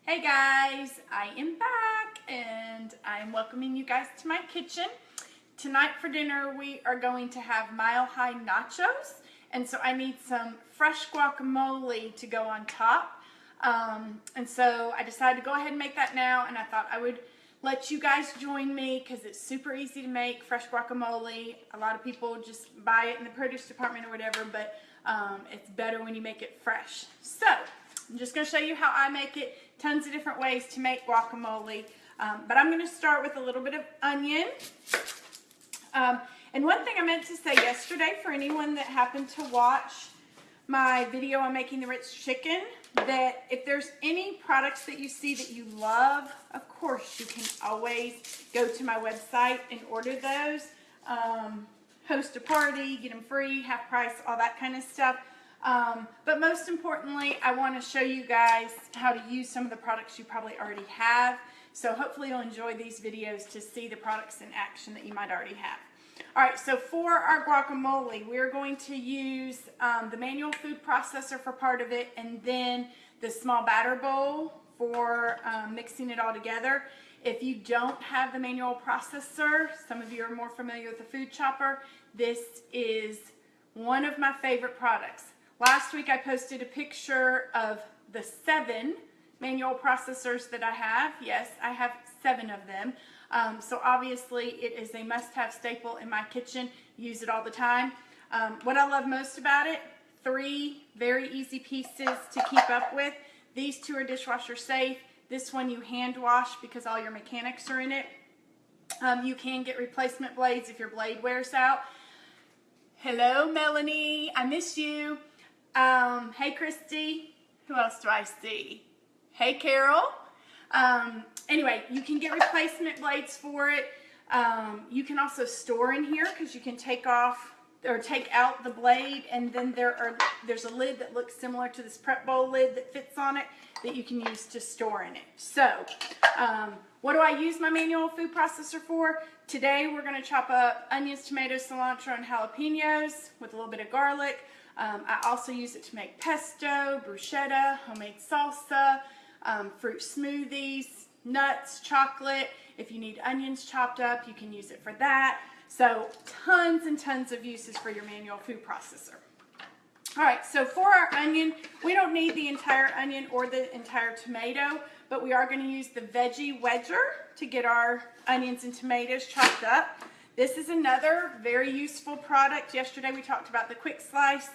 Hey guys, I am back and I'm welcoming you guys to my kitchen. Tonight for dinner we are going to have Mile High nachos, and so I need some fresh guacamole to go on top. And so I decided to go ahead and make that now, and I thought I would let you guys join me because it's super easy to make fresh guacamole. A lot of people just buy it in the produce department or whatever, but it's better when you make it fresh. So I'm just going to show you how I make it. Tons of different ways to make guacamole, but I'm going to start with a little bit of onion. And one thing I meant to say yesterday, for anyone that happened to watch my video on making the Ritz chicken, that if there's any products that you see that you love, of course you can always go to my website and order those. Host a party, get them free, half price, all that kind of stuff. But most importantly, I want to show you guys how to use some of the products you probably already have. So hopefully you'll enjoy these videos to see the products in action that you might already have. Alright, so for our guacamole, we're going to use the manual food processor for part of it, and then the small batter bowl for mixing it all together. If you don't have the manual processor, some of you are more familiar with the food chopper, this is one of my favorite products. Last week I posted a picture of the 7 manual processors that I have. Yes, I have 7 of them. So obviously it is a must-have staple in my kitchen. Use it all the time. What I love most about it, 3 very easy pieces to keep up with. These 2 are dishwasher safe. This one you hand wash because all your mechanics are in it. You can get replacement blades if your blade wears out. Hello Melanie, I miss you. Hey Christy, who else do I see? Hey Carol. Anyway, you can get replacement blades for it. You can also store in here because you can take off or take out the blade, and then there's a lid that looks similar to this prep bowl lid that fits on it that you can use to store in it. So, what do I use my manual food processor for? Today we're going to chop up onions, tomatoes, cilantro, and jalapenos with a little bit of garlic. I also use it to make pesto, bruschetta, homemade salsa, fruit smoothies, nuts, chocolate. If you need onions chopped up, you can use it for that. So tons and tons of uses for your manual food processor. All right, so for our onion, we don't need the entire onion or the entire tomato, but we are going to use the veggie wedger to get our onions and tomatoes chopped up. This is another very useful product. Yesterday we talked about the quick slice.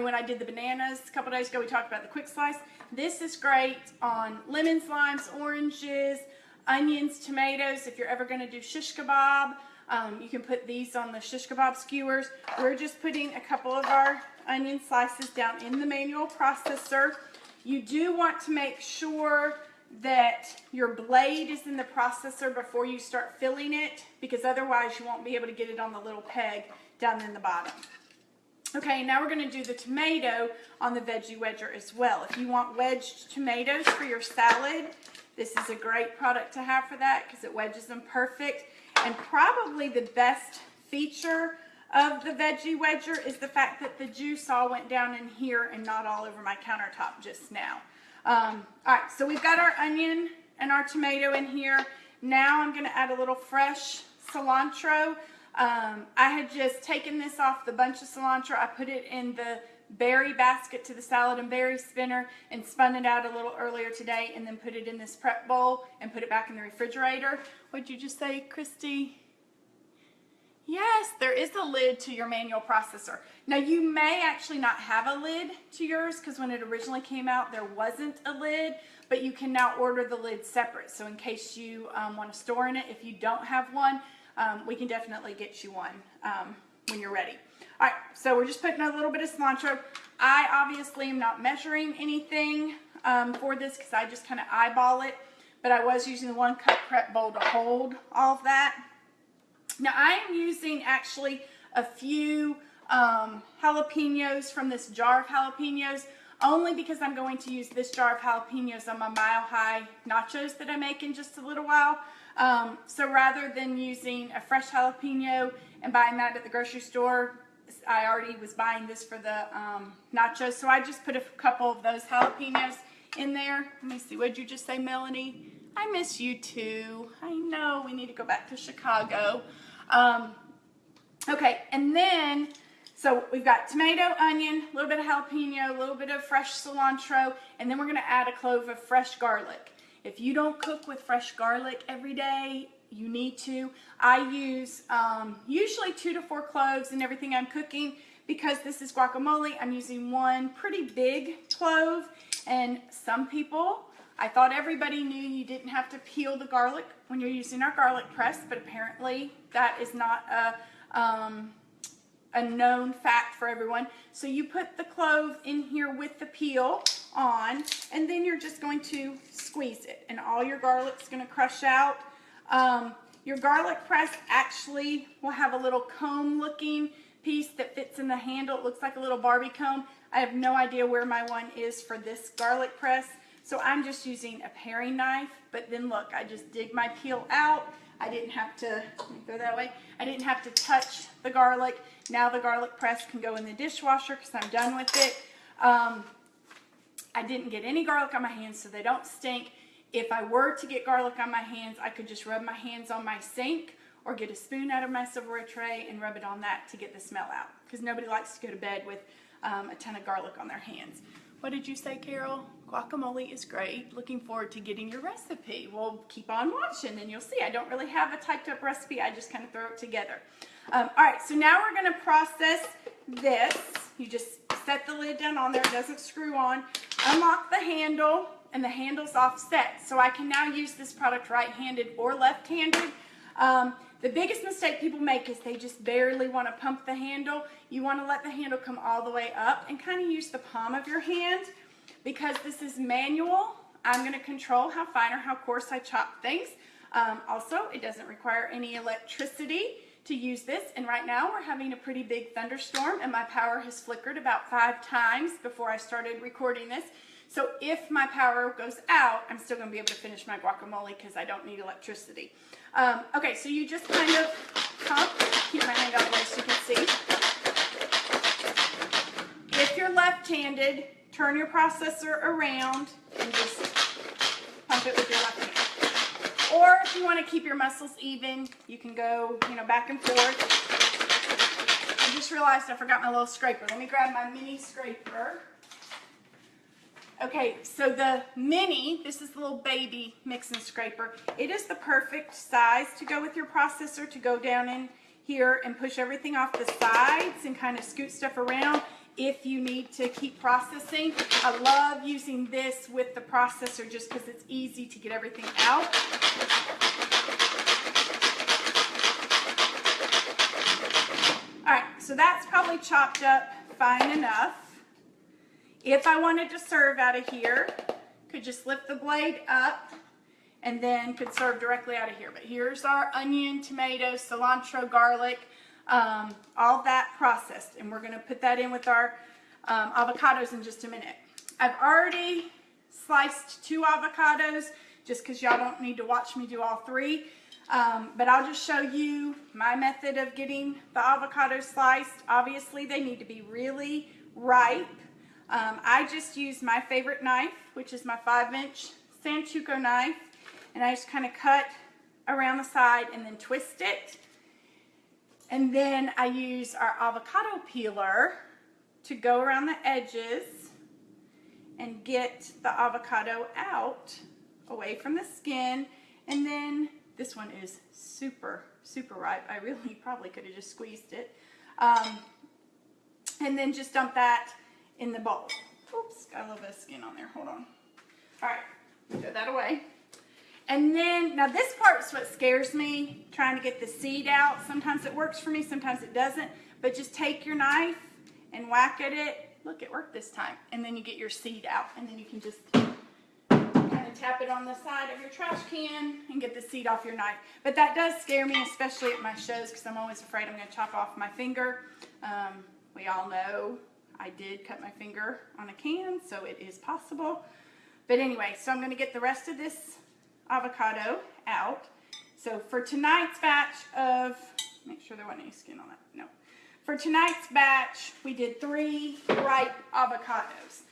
When I did the bananas a couple days ago, we talked about the quick slice. This is great on lemons, limes, oranges, onions, tomatoes. If you're ever going to do shish kebab, you can put these on the shish kebab skewers. We're just putting a couple of our onion slices down in the manual processor. You do want to make sure that your blade is in the processor before you start filling it, because otherwise you won't be able to get it on the little peg down in the bottom. Okay, now we're going to do the tomato on the veggie wedger as well. If you want wedged tomatoes for your salad, this is a great product to have for that because it wedges them perfect. And probably the best feature of the veggie wedger is the fact that the juice all went down in here and not all over my countertop just now. Alright, so we've got our onion and our tomato in here. Now I'm going to add a little fresh cilantro. I had just taken this off the bunch of cilantro. I put it in the berry basket to the salad and berry spinner and spun it out a little earlier today, and then put it in this prep bowl and put it back in the refrigerator. What'd you just say, Christy? Yes, there is a lid to your manual processor. Now you may actually not have a lid to yours because when it originally came out there wasn't a lid, but you can now order the lid separate. So in case you want to store in it, if you don't have one, we can definitely get you one when you're ready. Alright, so we're just putting a little bit of cilantro. I obviously am not measuring anything for this because I just kind of eyeball it, but I was using the 1 cup prep bowl to hold all of that. Now I am using actually a few jalapenos from this jar of jalapenos, only because I'm going to use this jar of jalapenos on my Mile High nachos that I make in just a little while. So rather than using a fresh jalapeno and buying that at the grocery store, I already was buying this for the nachos, so I just put a couple of those jalapenos in there. Let me see, what did you just say, Melanie? I miss you too. I know, we need to go back to Chicago. Okay, and then, so we've got tomato, onion, a little bit of jalapeno, a little bit of fresh cilantro, and then we're gonna add a clove of fresh garlic. If you don't cook with fresh garlic every day, you need to. I use usually 2 to 4 cloves in everything I'm cooking. Because this is guacamole, I'm using one pretty big clove. And some people, I thought everybody knew you didn't have to peel the garlic when you're using our garlic press, but apparently that is not a known fact for everyone. So you put the clove in here with the peel on, and then you're just going to squeeze it, and all your garlic's going to crush out. Your garlic press actually will have a little comb looking piece that fits in the handle. It looks like a little Barbie comb. I have no idea where my one is for this garlic press, so I'm just using a paring knife. But then look, I just dig my peel out. I didn't have to, let me go that way. I didn't have to touch the garlic. Now the garlic press can go in the dishwasher because I'm done with it. I didn't get any garlic on my hands so they don't stink. If I were to get garlic on my hands, I could just rub my hands on my sink or get a spoon out of my silverware tray and rub it on that to get the smell out, because nobody likes to go to bed with a ton of garlic on their hands. What did you say, Carol? Guacamole is great. Looking forward to getting your recipe. Well, keep on watching and you'll see. I don't really have a typed up recipe. I just kind of throw it together. All right, so now we're going to process this. You just set the lid down on there. It doesn't screw on. Unlock the handle, and the handle's offset. So I can now use this product right-handed or left-handed. The biggest mistake people make is they just barely want to pump the handle. You want to let the handle come all the way up and kind of use the palm of your hand. Because this is manual, I'm going to control how fine or how coarse I chop things. Also, it doesn't require any electricity to use this. And right now we're having a pretty big thunderstorm and my power has flickered about 5 times before I started recording this. So if my power goes out, I'm still going to be able to finish my guacamole because I don't need electricity. Okay, so you just kind of pump. Keep my hand out of the way so you can see. If you're left-handed, turn your processor around and just pump it with your left hand. Or if you want to keep your muscles even, you can go, back and forth. I just realized I forgot my little scraper. Let me grab my mini scraper. Okay, so the mini, this is the little baby mix and scraper. It is the perfect size to go with your processor, to go down in here and push everything off the sides and kind of scoot stuff around if you need to keep processing. I love using this with the processor just because it's easy to get everything out. All right, so that's probably chopped up fine enough. If I wanted to serve out of here, could just lift the blade up and then could serve directly out of here. But here's our onion, tomato, cilantro, garlic, all that processed. And we're going to put that in with our avocados in just a minute. I've already sliced 2 avocados just because y'all don't need to watch me do all 3. But I'll just show you my method of getting the avocados sliced. Obviously, they need to be really ripe. I just use my favorite knife, which is my 5-inch Sanchuco knife, and I just kind of cut around the side and then twist it. And then I use our avocado peeler to go around the edges and get the avocado out away from the skin. And then this one is super, super ripe. I really probably could have just squeezed it. And then just dump that in the bowl. Oops, got a little bit of skin on there. Hold on. All right, throw that away. And then, now this part's what scares me, trying to get the seed out. Sometimes it works for me, sometimes it doesn't. But just take your knife and whack at it. Look, it worked this time. And then you get your seed out. And then you can just kind of tap it on the side of your trash can and get the seed off your knife. But that does scare me, especially at my shows, because I'm always afraid I'm going to chop off my finger. We all know I did cut my finger on a can, so it is possible. But anyway, so I'm going to get the rest of this avocado out. So for tonight's batch of, make sure there wasn't any skin on that. No. For tonight's batch, we did 3 ripe avocados.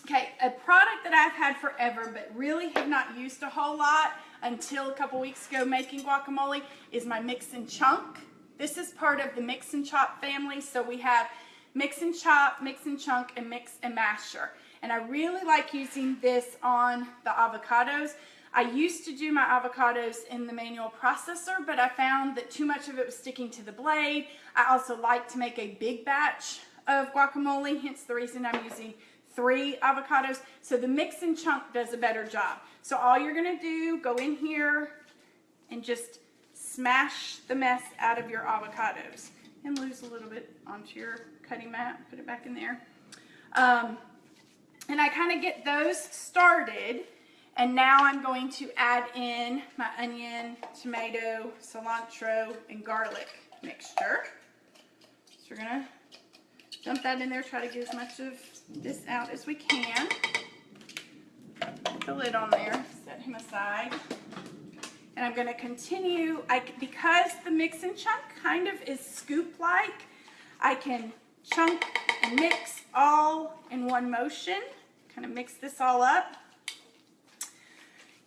Okay, a product that I've had forever but really have not used a whole lot until a couple weeks ago making guacamole is my Mix and Chunk. This is part of the Mix and Chop family, so we have Mix and Chop, Mix and Chunk, and Mix and Masher. And I really like using this on the avocados. I used to do my avocados in the manual processor, but I found that too much of it was sticking to the blade. I also like to make a big batch of guacamole, hence the reason I'm using 3 avocados. So the Mix and Chunk does a better job. So all you're gonna do, go in here and just smash the mess out of your avocados and lose a little bit onto your cutting mat, put it back in there. And I kind of get those started, and now I'm going to add in my onion, tomato, cilantro, and garlic mixture. So we're gonna dump that in there, try to get as much of this out as we can. Put the lid on there, set him aside. And I'm going to continue, because the Mix and Chunk kind of is scoop-like, I can chunk and mix all in one motion. Kind of mix this all up.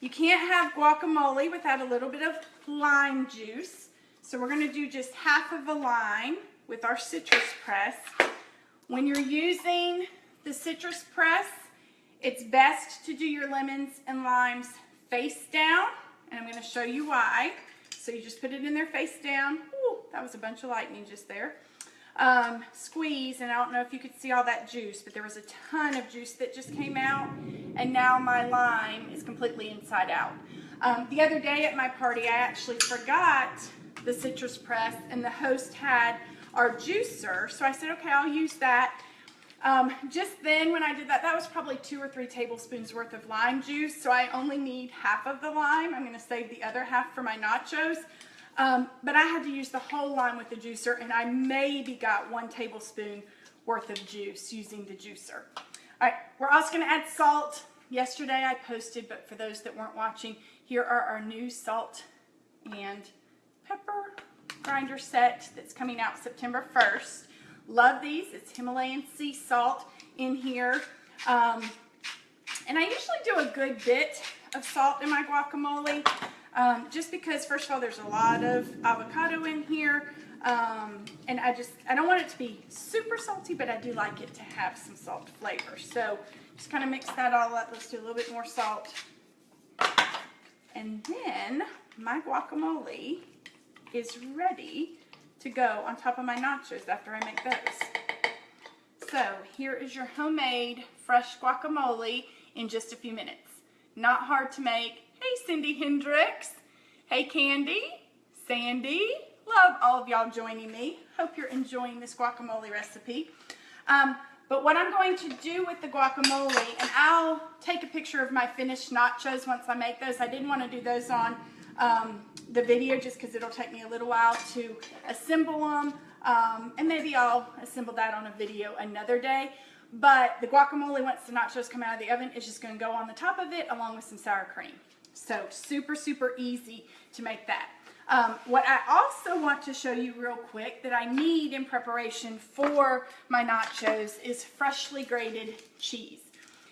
You can't have guacamole without a little bit of lime juice. So we're going to do just half of a lime with our citrus press. When you're using the citrus press, it's best to do your lemons and limes face down. And I'm going to show you why. So you just put it in there face down. Ooh, that was a bunch of lightning just there. Squeeze, and I don't know if you could see all that juice, but there was a ton of juice that just came out, and now my lime is completely inside out. The other day at my party, I actually forgot the citrus press, and the host had our juicer, so I said, okay, I'll use that. Just then when I did that, that was probably 2 or 3 tablespoons worth of lime juice, so I only need half of the lime. I'm going to save the other half for my nachos. But I had to use the whole lime with the juicer, and I maybe got 1 tablespoon worth of juice using the juicer. All right, we're also going to add salt. Yesterday I posted, but for those that weren't watching, here are our new salt and pepper grinder set that's coming out September 1st. Love these. It's Himalayan sea salt in here. And I usually do a good bit of salt in my guacamole. Just because, first of all, there's a lot of avocado in here, and I don't want it to be super salty, but I do like it to have some salt flavor. So just kind of mix that all up. Let's do a little bit more salt. And then my guacamole is ready to go on top of my nachos after I make those. So here is your homemade fresh guacamole in just a few minutes. Not hard to make. Hey, Cindy Hendricks. Hey, Candy, Sandy. Love all of y'all joining me. Hope you're enjoying this guacamole recipe. But what I'm going to do with the guacamole, and I'll take a picture of my finished nachos once I make those. I didn't want to do those on the video just because it'll take me a little while to assemble them. And maybe I'll assemble that on a video another day. But the guacamole, once the nachos come out of the oven, is just going to go on the top of it along with some sour cream. So super, super easy to make that. What I also want to show you real quick that I need in preparation for my nachos is freshly grated cheese.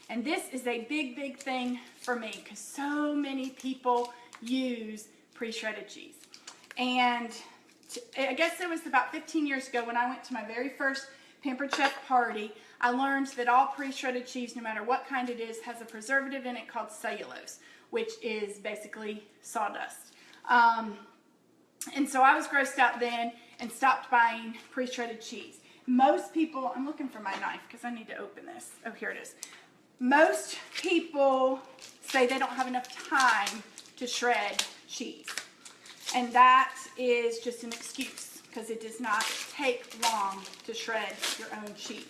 And this is a big, big thing for me because so many people use pre-shredded cheese. And I guess it was about 15 years ago when I went to my very first Pampered Chef party, I learned that all pre-shredded cheese, no matter what kind it is, has a preservative in it called cellulose, which is basically sawdust. And so I was grossed out then and stopped buying pre-shredded cheese. Most people, I'm looking for my knife because I need to open this. Oh, here it is. Most people say they don't have enough time to shred cheese. And that is just an excuse because it does not take long to shred your own cheese.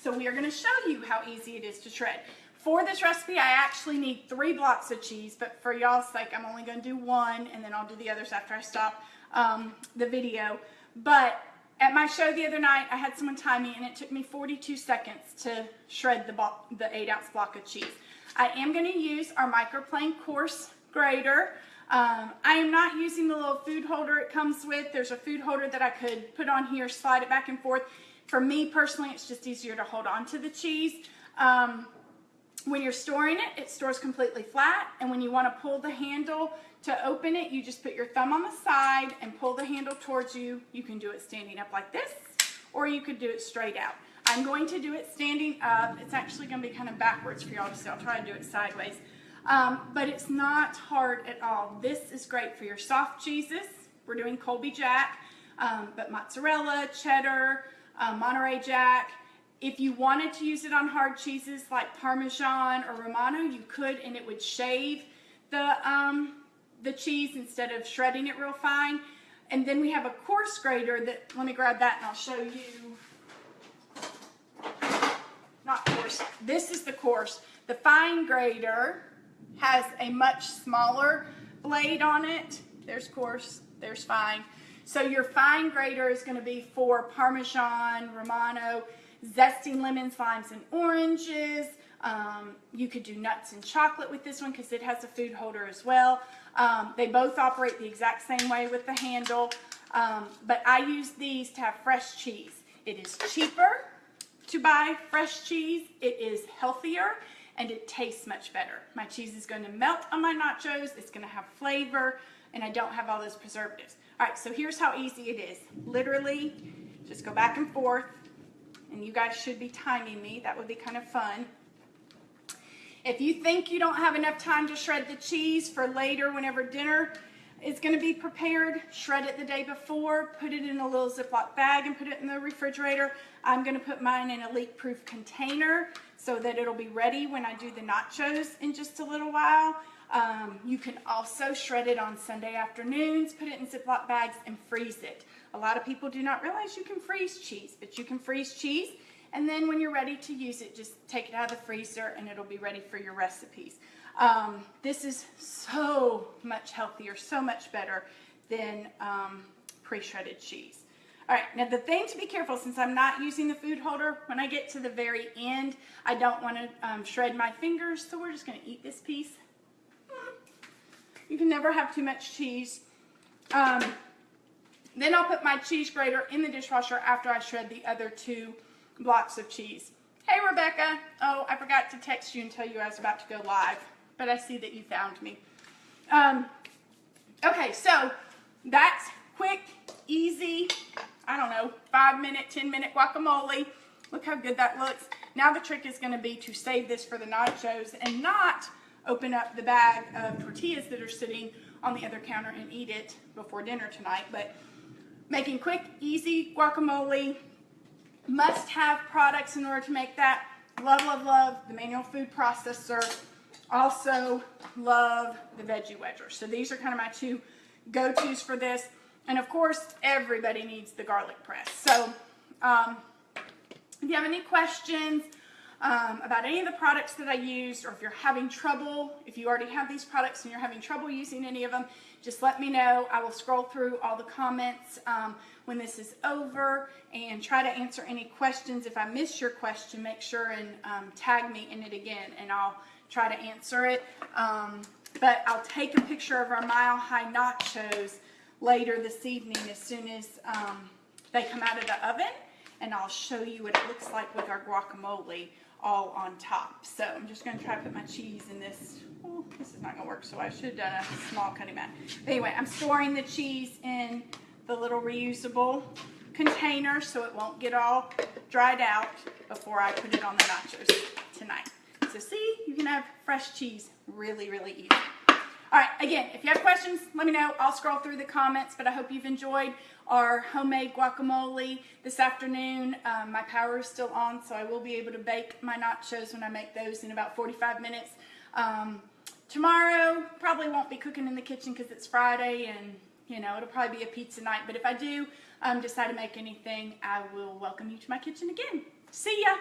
So we are going to show you how easy it is to shred. For this recipe, I actually need 3 blocks of cheese, but for y'all's sake, I'm only going to do 1, and then I'll do the others after I stop the video. But at my show the other night, I had someone time me, and it took me 42 seconds to shred the 8-ounce block of cheese. I am going to use our microplane coarse grater. I am not using the little food holder it comes with. There's a food holder that I could put on here, slide it back and forth. For me personally, it's just easier to hold on to the cheese. When you're storing it, it stores completely flat, and when you want to pull the handle to open it, you just put your thumb on the side and pull the handle towards you. You can do it standing up like this, or you could do it straight out. I'm going to do it standing up. It's actually going to be kind of backwards for y'all to see. I'll try to do it sideways. But it's not hard at all. This is great for your soft cheeses. We're doing Colby Jack, but mozzarella, cheddar, Monterey Jack. If you wanted to use it on hard cheeses like Parmesan or Romano, you could, and it would shave the cheese instead of shredding it real fine. And then we have a coarse grater that, let me grab that and I'll show you. Not coarse, this is the coarse. The fine grater has a much smaller blade on it. There's coarse, there's fine. So your fine grater is going to be for Parmesan, Romano, zesting lemons, limes, and oranges. You could do nuts and chocolate with this one because it has a food holder as well. They both operate the exact same way with the handle, but I use these to have fresh cheese. It is cheaper to buy fresh cheese, it is healthier, and it tastes much better. My cheese is going to melt on my nachos, it's going to have flavor, and I don't have all those preservatives. All right, so here's how easy it is. Literally, just go back and forth, and you guys should be timing me. That would be kind of fun. If you think you don't have enough time to shred the cheese for later, whenever dinner is going to be prepared, shred it the day before, put it in a little Ziploc bag and put it in the refrigerator. I'm going to put mine in a leak-proof container so that it'll be ready when I do the nachos in just a little while. You can also shred it on Sunday afternoons, put it in Ziploc bags, and freeze it. A lot of people do not realize you can freeze cheese, but you can freeze cheese, and then when you're ready to use it, just take it out of the freezer and it'll be ready for your recipes. This is so much healthier, so much better than pre-shredded cheese. All right, now the thing to be careful, since I'm not using the food holder, when I get to the very end, I don't want to shred my fingers, so we're just going to eat this piece. You can never have too much cheese. Then I'll put my cheese grater in the dishwasher after I shred the other 2 blocks of cheese. Hey, Rebecca. Oh, I forgot to text you and tell you I was about to go live, but I see that you found me. Okay, so that's quick, easy, I don't know, 5-minute, 10-minute guacamole. Look how good that looks. Now the trick is going to be to save this for the nachos and not open up the bag of tortillas that are sitting on the other counter and eat it before dinner tonight. But making quick, easy guacamole, must-have products in order to make that. Love, love, love the manual food processor. Also love the veggie wedger. So these are kind of my 2 go-tos for this. And of course, everybody needs the garlic press. So if you have any questions about any of the products that I used, or if you're having trouble, if you already have these products and you're having trouble using any of them, just let me know. I will scroll through all the comments when this is over and try to answer any questions. If I miss your question, make sure and tag me in it again, and I'll try to answer it. But I'll take a picture of our Mile High nachos later this evening as soon as they come out of the oven, and I'll show you what it looks like with our guacamole all on top. So I'm just going to try to put my cheese in this. Oh, this is not going to work, so I should have done a small cutting mat. But anyway, I'm storing the cheese in the little reusable container so it won't get all dried out before I put it on the nachos tonight. So see, you can have fresh cheese really, really easy. All right, again, if you have questions, let me know. I'll scroll through the comments, but I hope you've enjoyed our homemade guacamole this afternoon. My power is still on, so I will be able to bake my nachos when I make those in about 45 minutes. Tomorrow, probably won't be cooking in the kitchen because it's Friday, and you know, it'll probably be a pizza night. But if I do decide to make anything, I will welcome you to my kitchen again. See ya!